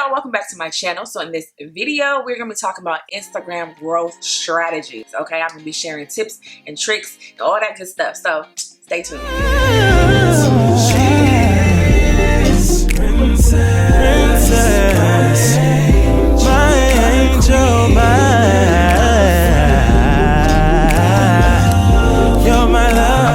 y'all, welcome back to my channel. So in this video, we're gonna be talking about Instagram growth strategies. Okay, I'm gonna be sharing tips and tricks and all that good stuff. So stay tuned.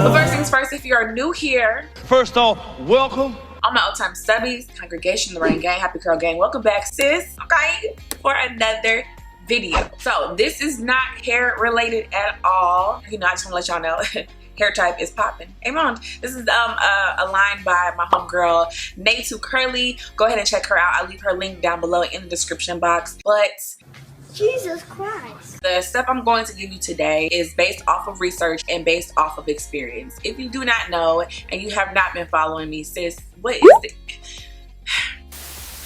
But first things first, if you are new here, first off, welcome. All my old-time stubbies, congregation, the Rain Gang, Happy Curl Gang, welcome back, sis, okay, for another video. So this is not hair related at all. You know, I just want to let y'all know hair type is popping. Amen. This is a line by my homegirl Nay Too Curly. Go ahead and check her out. I'll leave her link down below in the description box. But Jesus Christ. the stuff I'm going to give you today is based off of research and based off of experience. If you do not know and you have not been following me, sis, what is it?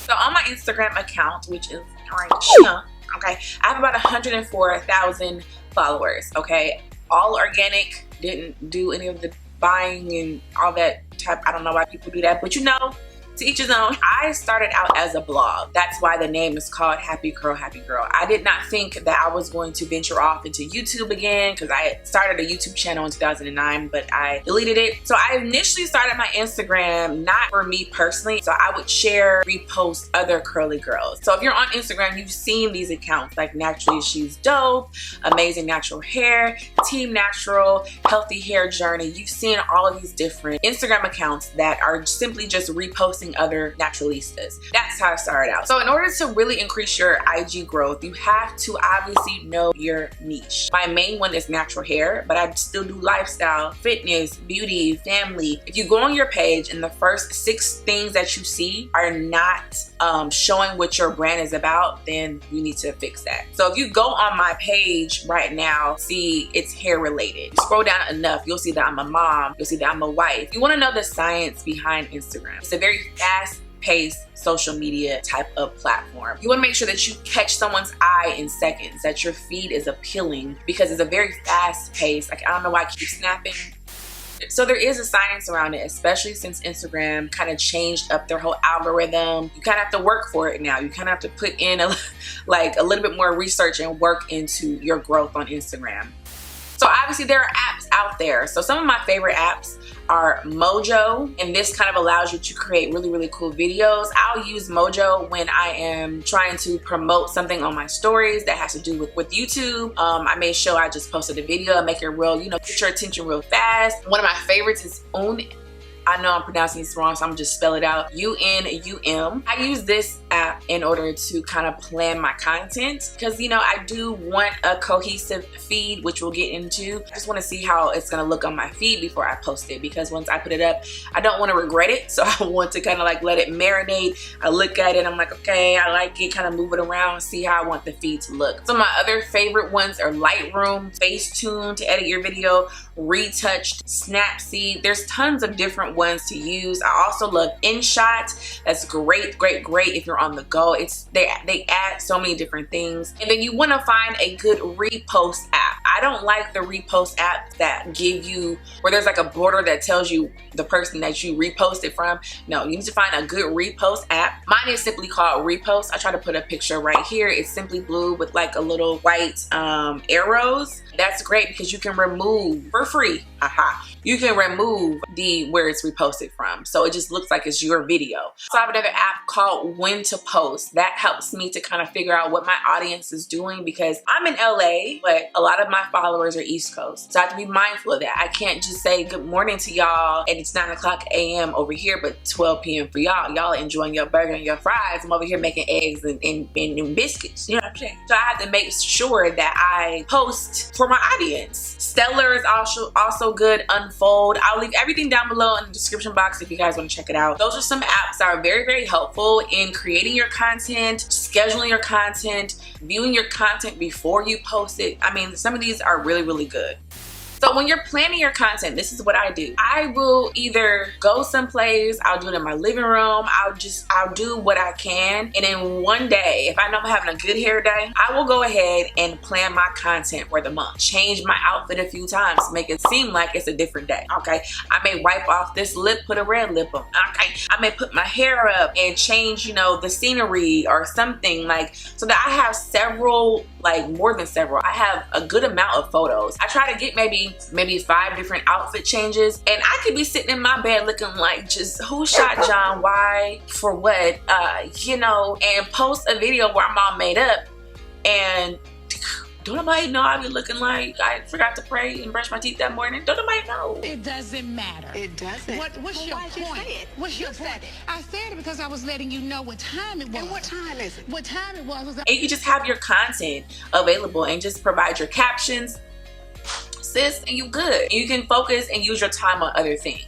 So on my Instagram account, which is right here, okay, I have about 104,000 followers, okay? All organic, didn't do any of the buying and all that type. I don't know why people do that, but you know, to each his own. I started out as a blog. That's why the name is called Happy Curl Happy Girl. I did not think that I was going to venture off into YouTube again because I started a YouTube channel in 2009, but I deleted it. So I initially started my Instagram not for me personally. So I would share, repost other curly girls. So if you're on Instagram, you've seen these accounts like Naturally She's Dope, Amazing Natural Hair, Team Natural, Healthy Hair Journey. You've seen all of these different Instagram accounts that are simply just reposting other naturalistas. That's how I started out. So in order to really increase your IG growth, you have to obviously know your niche. My main one is natural hair, but I still do lifestyle, fitness, beauty, family. If you go on your page and the first 6 things that you see are not showing what your brand is about, then you need to fix that. So if you go on my page right now, see it's hair related. Scroll down enough, you'll see that I'm a mom, you'll see that I'm a wife. You want to know the science behind Instagram. It's a very fast-paced social media type of platform. You want to make sure that you catch someone's eye in seconds, that your feed is appealing because it's a very fast-paced, like I don't know why I keep snapping. So there is a science around it, especially since Instagram kind of changed up their whole algorithm. You kind of have to work for it now. You kind of have to put in a little bit more research and work into your growth on Instagram. So obviously there are apps out there. So some of my favorite apps are MOJO, and this kind of allows you to create really, really cool videos. I'll use MOJO when I am trying to promote something on my stories that has to do with YouTube. I made sure I just posted a video and make it real, you know, get your attention real fast. One of my favorites is UNUM. I know I'm pronouncing this wrong, so I'm gonna just spell it out. UNUM. I use this app in order to kind of plan my content because, you know, I do want a cohesive feed, which we'll get into. I just want to see how it's gonna look on my feed before I post it because once I put it up, I don't want to regret it. So I want to kind of like let it marinate. I look at it, I'm like, okay, I like it, kind of move it around, see how I want the feed to look. So my other favorite ones are LIGHTROOM, FACETUNE to edit your video, RETOUCH, SNAPSEED. There's tons of different ones to use. I also love INSHOT. That's great, great, great if you're on the go. They add so many different things. And then you want to find a good repost app. I don't like the repost apps that give you where there's like a border that tells you the person that you reposted from. No, you need to find a good repost app. Mine is simply called Repost. I try to put a picture right here. It's simply blue with like a little white arrows. That's great because you can remove for free. You can remove where it's reposted from. So it just looks like it's your video. So I have another app called When to Post. That helps me to kind of figure out what my audience is doing because I'm in LA, but a lot of my followers are East Coast. So I have to be mindful of that. I can't just say good morning to y'all and it's 9:00 a.m. over here, but 12 p.m. for y'all. Y'all enjoying your burger and your fries. I'm over here making eggs and biscuits. You know what I'm saying? So I have to make sure that I post for my audience. STELLER is also good. Unfold. I'll leave everything down below in the description box if you guys want to check it out. Those are some apps that are very, very helpful in creating your content, scheduling your content, viewing your content before you post it. I mean, some of these are really, really good. So So when you're planning your content, this is what I do. I will either go someplace, I'll do it in my living room, I'll do what I can. And then one day, if I know I'm having a good hair day, I will go ahead and plan my content for the month. Change my outfit a few times to make it seem like it's a different day, okay? I may wipe off this lip, put a red lip on, okay? I may put my hair up and change, you know, the scenery or something, like, so that I have several, like more than several. I have a good amount of photos. I try to get maybe 5 different outfit changes, and I could be sitting in my bed looking like, just who shot John, why, for what, you know, and post a video where I'm all made up, and don't nobody know I be looking like I forgot to pray and brush my teeth that morning. Don't nobody know. It doesn't matter. It doesn't. What's your point? What's your point? I said it because I was letting you know what time it was. And what time is it? What time it was. And you can just have your content available and just provide your captions, sis, and you good. You can focus and use your time on other things.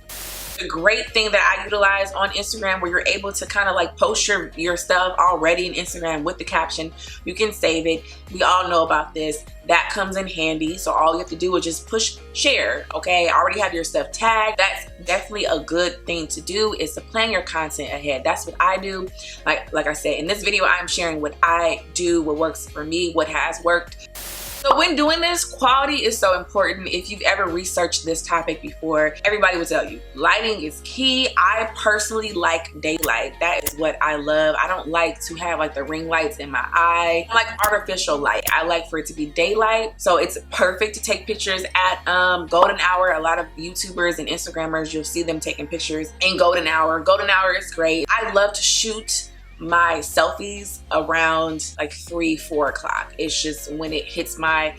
The great thing that I utilize on Instagram, where you're able to kind of like post your stuff already in Instagram with the caption, you can save it. We all know about this. That comes in handy. So all you have to do is just push share, okay? Already have your stuff tagged. That's definitely a good thing to do, is to plan your content ahead. That's what I do. Like I said, in this video, I'm sharing what I do, what works for me, what has worked. So when doing this, quality is so important. If you've ever researched this topic before, everybody will tell you lighting is key. I personally like daylight. That is what I love. I don't like to have like the ring lights in my eye. I like artificial light. I like for it to be daylight. So it's perfect to take pictures at golden hour. A lot of YouTubers and Instagrammers, you'll see them taking pictures in golden hour. Golden hour is great. I love to shoot my selfies around like 3-4 o'clock. It's just when it hits my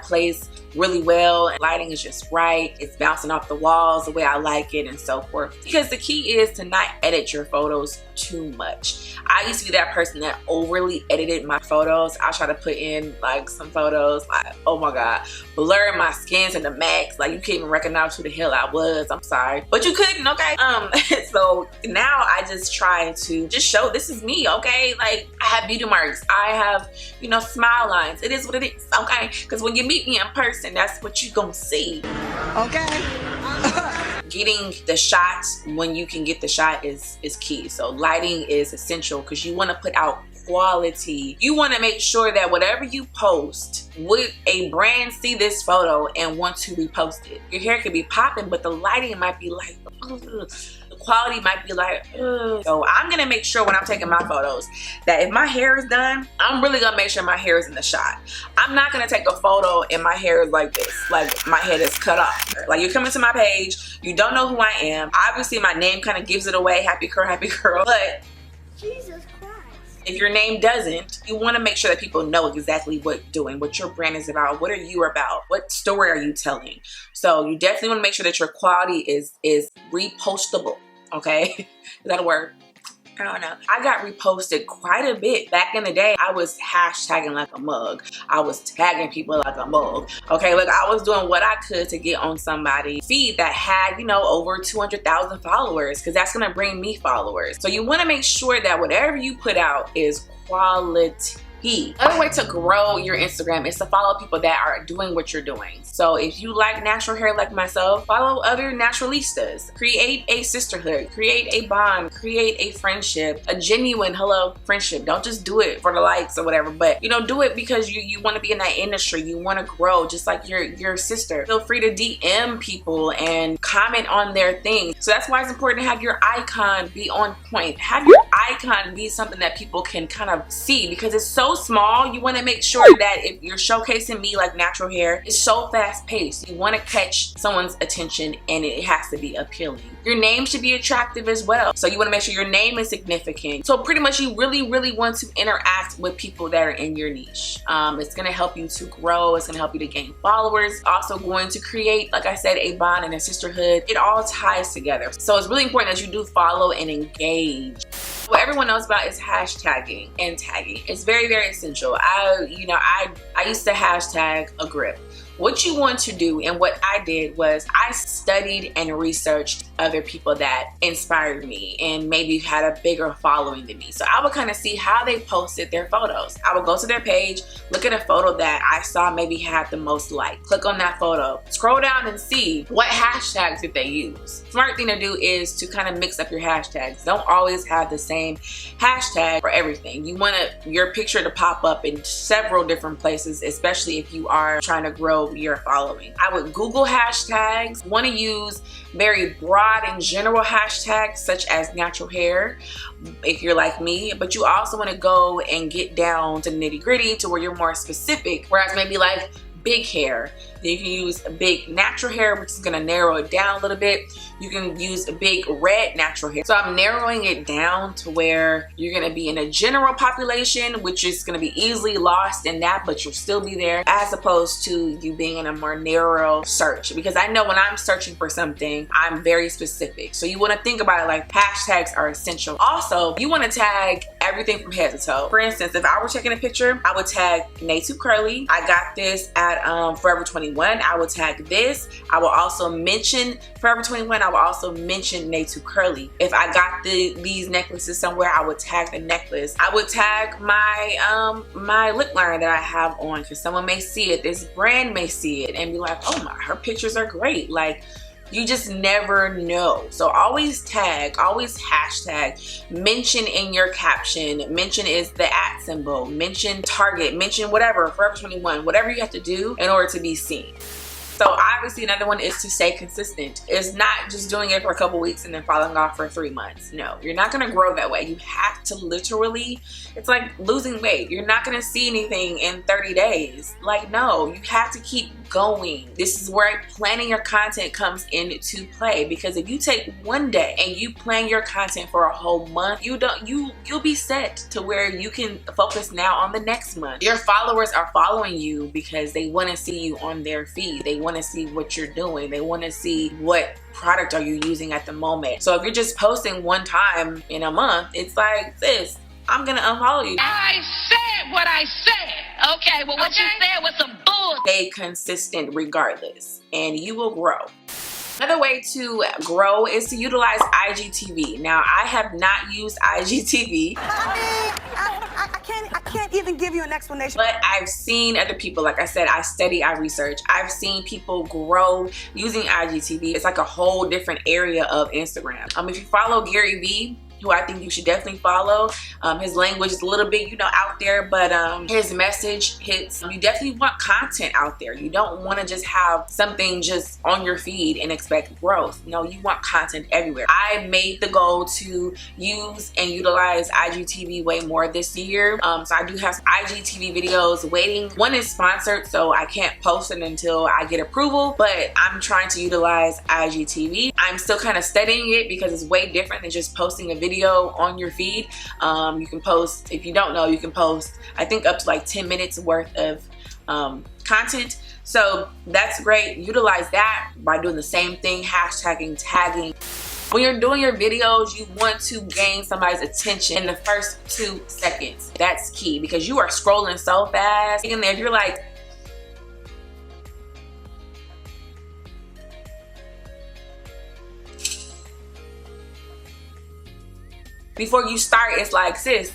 place really well, and lighting is just right, it's bouncing off the walls the way I like it, and so forth. Because the key is to not edit your photos too much. I used to be that person that overly edited my photos. I try to put in like some photos like, oh my god, blurring my skin to the max, like you can't even recognize who the hell I was. I'm sorry, but you couldn't, okay? So now I just try to just show this is me, okay? Like I have beauty marks, I have, you know, smile lines. It is what it is, okay? Because when you meet me in person, that's what you gonna see, okay? Getting the shot when you can get the shot is key. So lighting is essential because you want to put out quality. You want to make sure that whatever you post, would a brand see this photo and want to repost it? Your hair could be popping, but the lighting might be like, ugh. The quality might be like, ugh. So I'm gonna make sure when I'm taking my photos that if my hair is done, I'm really gonna make sure my hair is in the shot. I'm not gonna take a photo and my hair is like this, like my head is cut off. Like you're coming to my page, you don't know who I am. Obviously my name kind of gives it away, Happy Curl, Happy Girl, but Jesus Christ. if your name doesn't, you want to make sure that people know exactly what you're doing, what your brand is about, what are you about, what story are you telling. So you definitely want to make sure that your quality is repostable, okay? Is that a word? I don't know. I got reposted quite a bit. Back in the day, I was hashtagging like a mug. I was tagging people like a mug. Okay, like I was doing what I could to get on somebody's feed that had, you know, over 200,000 followers, because that's gonna bring me followers. So you wanna make sure that whatever you put out is quality. Another way to grow your Instagram is to follow people that are doing what you're doing. So if you like natural hair like myself, follow other naturalistas. Create a sisterhood, create a bond, create a friendship, a genuine friendship. Don't just do it for the likes or whatever, but you know, do it because you want to be in that industry. You want to grow just like your sister. Feel free to DM people and comment on their things. So that's why it's important to have your icon be on point. Have your icon be something that people can kind of see, because it's so small. You want to make sure that if you're showcasing me like natural hair, it's so fast paced. You want to catch someone's attention and it has to be appealing. Your name should be attractive as well. So you want to make sure your name is significant. So pretty much you really want to interact with people that are in your niche. It's going to help you to grow. It's going to help you to gain followers. Also going to create, like I said, a bond and a sisterhood. It all ties together. So it's really important that you do follow and engage. What everyone knows about is hashtagging and tagging. It's very essential. I used to hashtag a grip. What you want to do, and what I did, was I studied and researched other people that inspired me and maybe had a bigger following than me. So I would kind of see how they posted their photos. I would go to their page, look at a photo that I saw maybe had the most likes, click on that photo, scroll down and see what hashtags did they use. Smart thing to do is to kind of mix up your hashtags. Don't always have the same hashtag for everything. You want your picture to pop up in several different places, especially if you are trying to grow your following. I would Google hashtags. Want to use very broad and general hashtags such as natural hair if you're like me, but you also want to go and get down to nitty-gritty to where you're more specific, whereas maybe like big hair, then you can use big natural hair, which is going to narrow it down a little bit. You can use a big red natural hair. So I'm narrowing it down to where you're going to be in a general population, which is going to be easily lost in that, but you'll still be there, as opposed to you being in a more narrow search. Because I know when I'm searching for something, I'm very specific. So you want to think about it like hashtags are essential. Also, you want to tag everything from head to toe. For instance, if I were taking a picture, I would tag Nae2 Curly. I got this at Forever 21. I would tag this. I will also mention Forever 21. I will also mention Nae2 Curly. If I got these necklaces somewhere, I would tag the necklace. I would tag my my lip liner that I have on, because someone may see it, this brand may see it and be like, oh my, her pictures are great. Like, you just never know. So always tag, always hashtag, mention in your caption, mention is the @ symbol, mention Target, mention whatever, Forever 21, whatever you have to do in order to be seen. So obviously another one is to stay consistent. It's not just doing it for a couple weeks and then falling off for 3 months. No, you're not gonna grow that way. You have to literally, it's like losing weight. You're not gonna see anything in 30 days. Like, no, you have to keep going. This is where planning your content comes into play, because if you take one day and you plan your content for a whole month, you'll be set to where you can focus now on the next month. Your followers are following you because they want to see you on their feed. They want to see what you're doing. They want to see what product are you using at the moment. So if you're just posting one time in a month, it's like, sis, I'm gonna unfollow you. I said what I said. Okay, well, what you said was some bull. Stay consistent regardless, and you will grow. Another way to grow is to utilize IGTV. Now, I have not used IGTV. I can't even give you an explanation. But I've seen other people, like I said, I study, I research. I've seen people grow using IGTV. It's like a whole different area of Instagram. If you follow Gary Vee, who I think you should definitely follow. His language is a little bit, out there, but his message hits. You definitely want content out there. You don't want to just have something just on your feed and expect growth. No, you want content everywhere. I made the goal to use and utilize IGTV way more this year. So I do have some IGTV videos waiting. One is sponsored, so I can't post it until I get approval, but I'm trying to utilize IGTV. I'm still kind of studying it because it's way different than just posting a video on your feed. You can post, if you don't know, you can post, I think, up to like 10 minutes worth of content. So that's great. Utilize that by doing the same thing, hashtagging, tagging. When you're doing your videos, you want to gain somebody's attention in the first 2 seconds. That's key, because you are scrolling so fast. And if you're like, before you start, it's like, sis,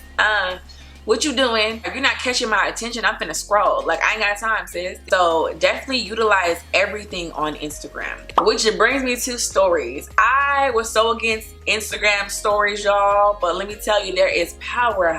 what you doing? If you're not catching my attention, I'm finna scroll. Like, I ain't got time, sis. So definitely utilize everything on Instagram. Which brings me to stories. I was so against Instagram stories, y'all, but let me tell you, there is power,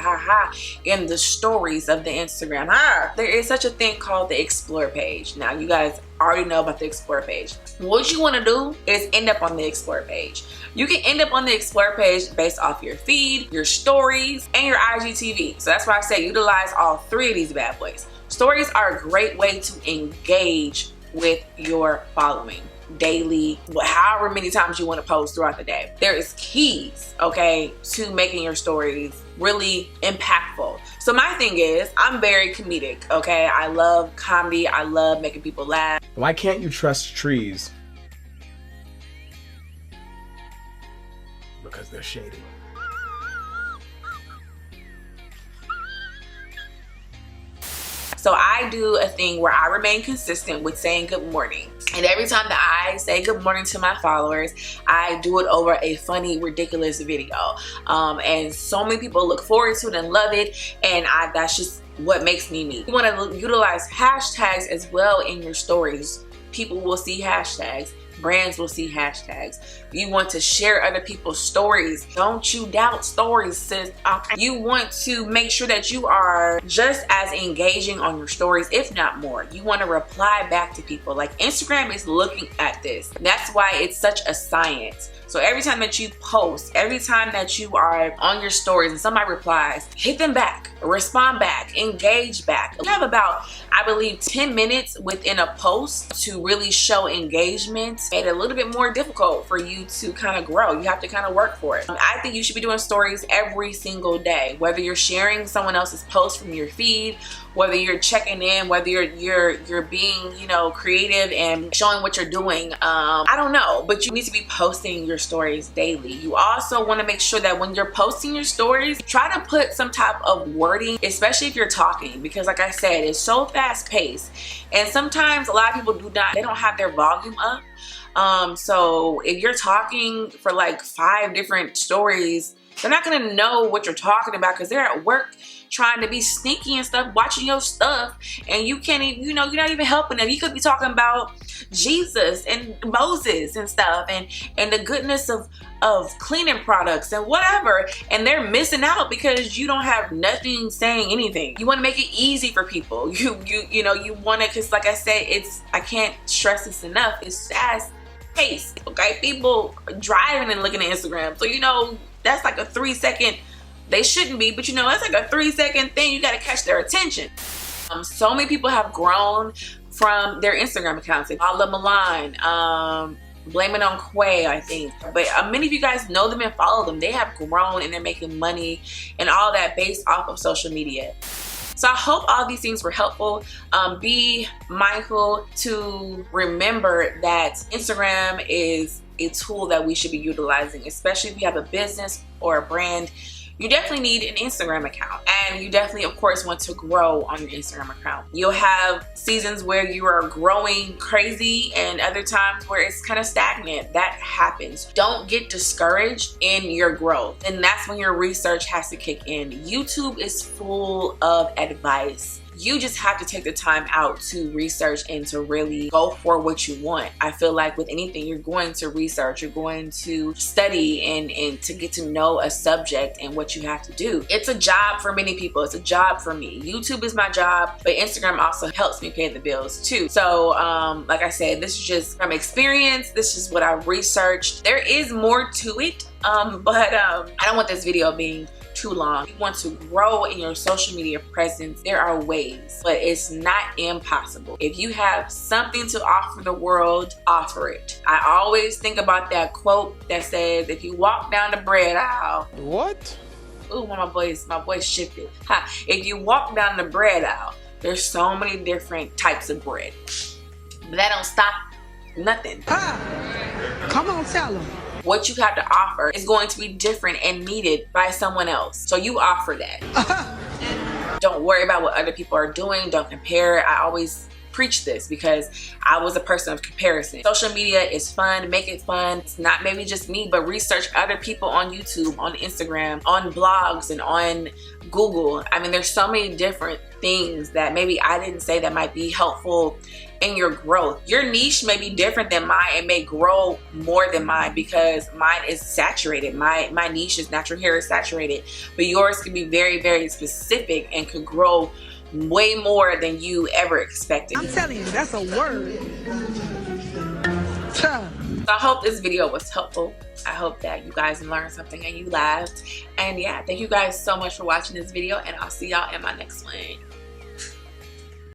in the stories of the Instagram. There is such a thing called the Explore page. Now, you guys already know about the Explore page. What you want to do is end up on the Explore page. You can end up on the Explore page based off your feed, your stories, and your IGTV. So that's why I say utilize all 3 of these bad boys. Stories are a great way to engage with your following daily, however many times you want to post throughout the day. There is keys, okay, to making your stories really impactful. So my thing is, I'm very comedic, okay? I love comedy. I love making people laugh. Why can't you trust trees? Because they're shady. So I do a thing where I remain consistent with saying good morning. And every time that I say good morning to my followers, I do it over a funny, ridiculous video. And so many people look forward to it and love it. And that's just what makes me me. You want to utilize hashtags as well in your stories. People will see hashtags. Brands will see hashtags. You want to share other people's stories. Don't you doubt stories, sis. You want to make sure that you are just as engaging on your stories, if not more. You want to reply back to people. Like, Instagram is looking at this. That's why it's such a science. So every time that you post, every time that you are on your stories and somebody replies, hit them back, respond back, engage back. You have about, I believe, 10 minutes within a post to really show engagement. Made it a little bit more difficult for you to kind of grow. You have to kind of work for it. I think you should be doing stories every single day, whether you're sharing someone else's post from your feed, whether you're checking in, whether you're being, you know, creative and showing what you're doing. I don't know, but you need to be posting your stories daily. You also want to make sure that when you're posting your stories, try to put some type of wording, especially if you're talking, because like I said, it's so fast paced. And sometimes a lot of people they don't have their volume up. So if you're talking for like 5 different stories, they're not gonna know what you're talking about because they're at work trying to be sneaky and stuff, watching your stuff, and you can't even, you know, you're not even helping them. You could be talking about Jesus and Moses and stuff, and the goodness of cleaning products and whatever, and they're missing out because you don't have nothing saying anything. You want to make it easy for people. You know, you want to, because like I said, I can't stress this enough, it's fast paced, okay? People driving and looking at Instagram, so you know that's like a 3-second, they shouldn't be, but you know, that's like a 3-second thing. You got to catch their attention. So many people have grown from their Instagram accounts. Paula Milan, Blame It on Quay, I think. But many of you guys know them and follow them. They have grown and they're making money and all that based off of social media. So I hope all these things were helpful. Be mindful to remember that Instagram is a tool that we should be utilizing, especially if you have a business or a brand. You definitely need an Instagram account, and you definitely, of course, want to grow on your Instagram account. You'll have seasons where you are growing crazy and other times where it's kind of stagnant. That happens. Don't get discouraged in your growth, and that's when your research has to kick in. YouTube is full of advice. You just have to take the time out to research and to really go for what you want. I feel like with anything, you're going to research, you're going to study and to get to know a subject and what you have to do. It's a job for many people. It's a job for me. YouTube is my job, but Instagram also helps me pay the bills too. So like I said, this is just from experience. This is what I researched. There is more to it, but I don't want this video being too long. If you want to grow in your social media presence, there are ways, but it's not impossible. If you have something to offer the world, offer it. I always think about that quote that says, if you walk down the bread aisle. What? Ooh, my voice shifted. If you walk down the bread aisle, there's so many different types of bread, but that don't stop nothing. Come on, tell them. What you have to offer is going to be different and needed by someone else. So you offer that. Don't worry about what other people are doing. Don't compare. I always preach this because I was a person of comparison. Social media is fun. Make it fun. It's not maybe just me, but research other people on YouTube, on Instagram, on blogs, and on Google. I mean, there's so many different things that maybe I didn't say that might be helpful in your growth. Your niche may be different than mine. It may grow more than mine because mine is saturated. My niche is natural hair is saturated, but yours can be very, very specific and could grow way more than you ever expected. I'm telling you, that's a word. So I hope this video was helpful. I hope that you guys learned something and you laughed. And yeah, thank you guys so much for watching this video, and I'll see y'all in my next one.